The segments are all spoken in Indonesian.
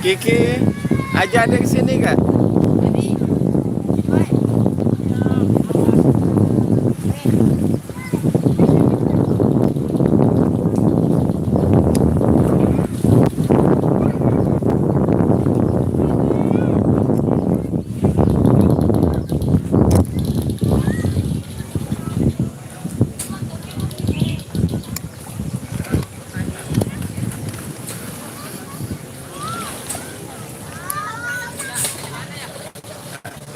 Kiki, ajak adik sini kak.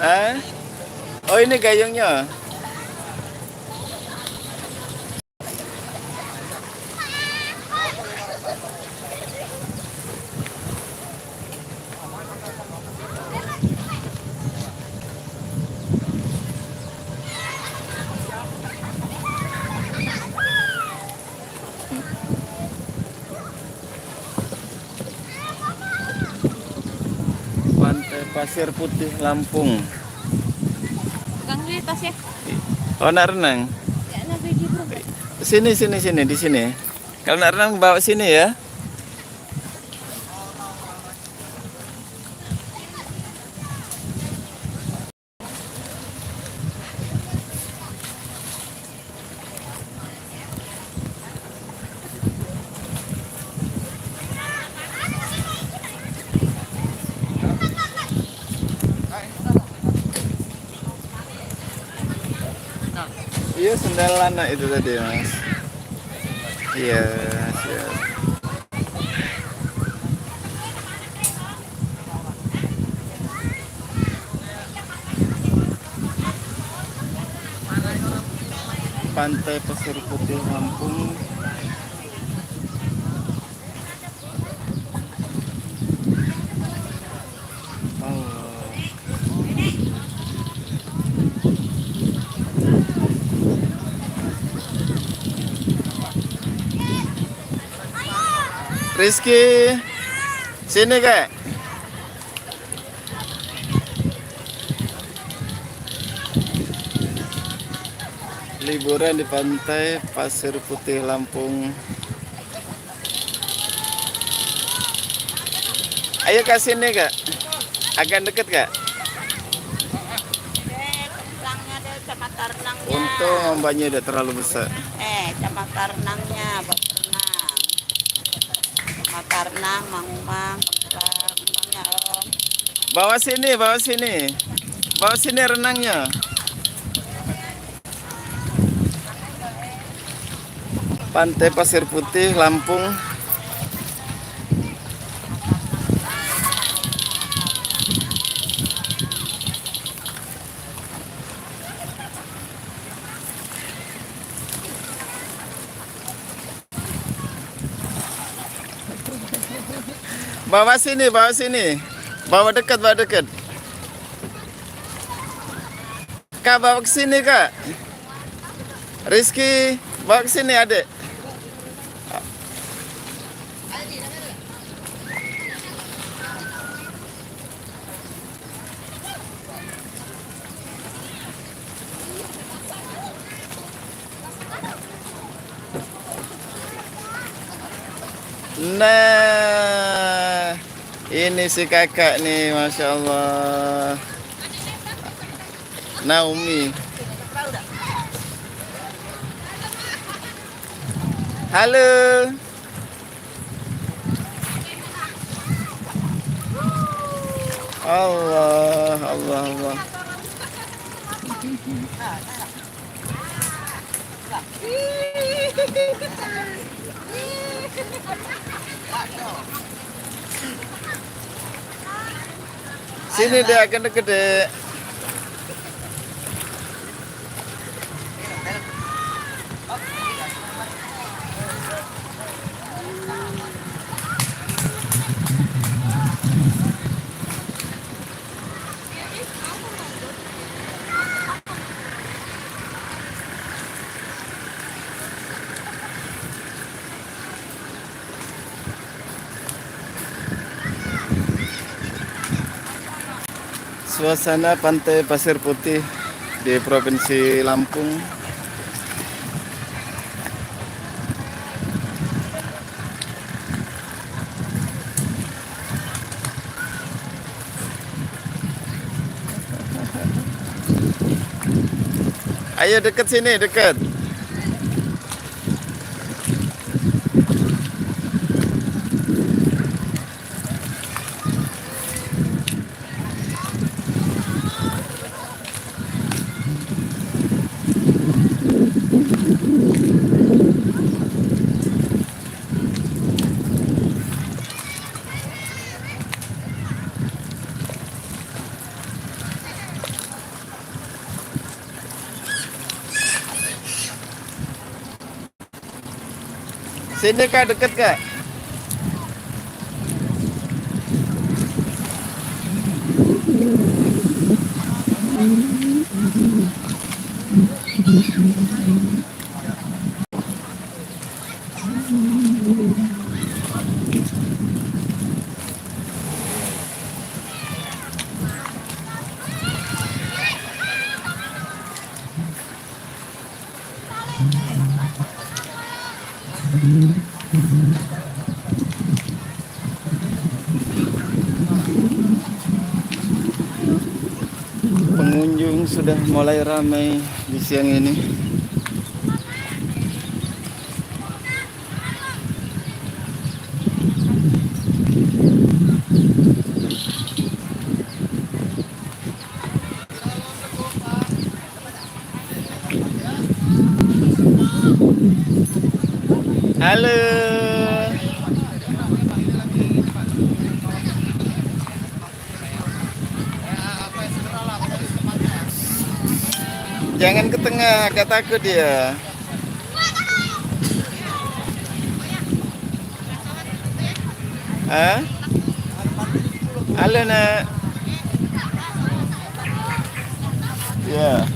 Hah? Oh ini gayungnya. Pantai Pasir Putih Lampung. Pegang dulu tas ya. Oh nak renang? Ya, ada video bro. Sini di sini. Kalau nak renang bawa sini ya. Iya sendal anak itu tadi mas. Iya siap. Pantai Pasir Putih Lampung. Rizky, sini kak. Liburan di pantai Pasir Putih Lampung. Ayo kak sini kak. Agak deket kak. Renangnya deh, kacamata renangnya. Untung ombaknya tidak terlalu besar. Kacamata renangnya buat renang. Kacamata renang, mang-mang, kembangnya om. Bawa sini, bawa sini. Bawa sini renangnya. Pantai Pasir Putih Lampung. Bawa sini, bawa sini. Bawa dekat, bawa dekat. Kak, bawa ke sini, Kak. Rizky, bawa ke sini, Adik. Nah, ini si kakak nih, Masya Allah. Naomi. Halo. Allah, Allah, Allah. Sini deh, akan deket deh. Suasana Pantai Pasir Putih di Provinsi Lampung. Ayo deket sini, deket. Sini Kak, deket Kak. Pengunjung sudah mulai ramai di siang ini. Halo. Jangan ke tengah, agak takut dia. Hah? Halo nak. Ya.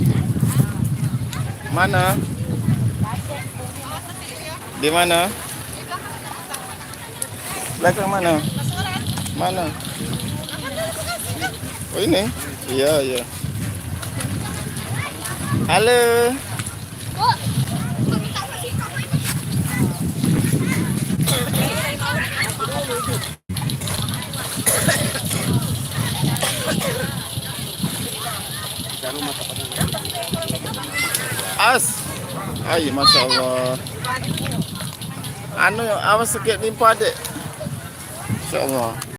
Mana? Di mana? Belakang mana? Mana? Oh ini? Iya, iya. Halo. Ay, masya Allah. Anu, awas sakit limpa dek. Masya Allah.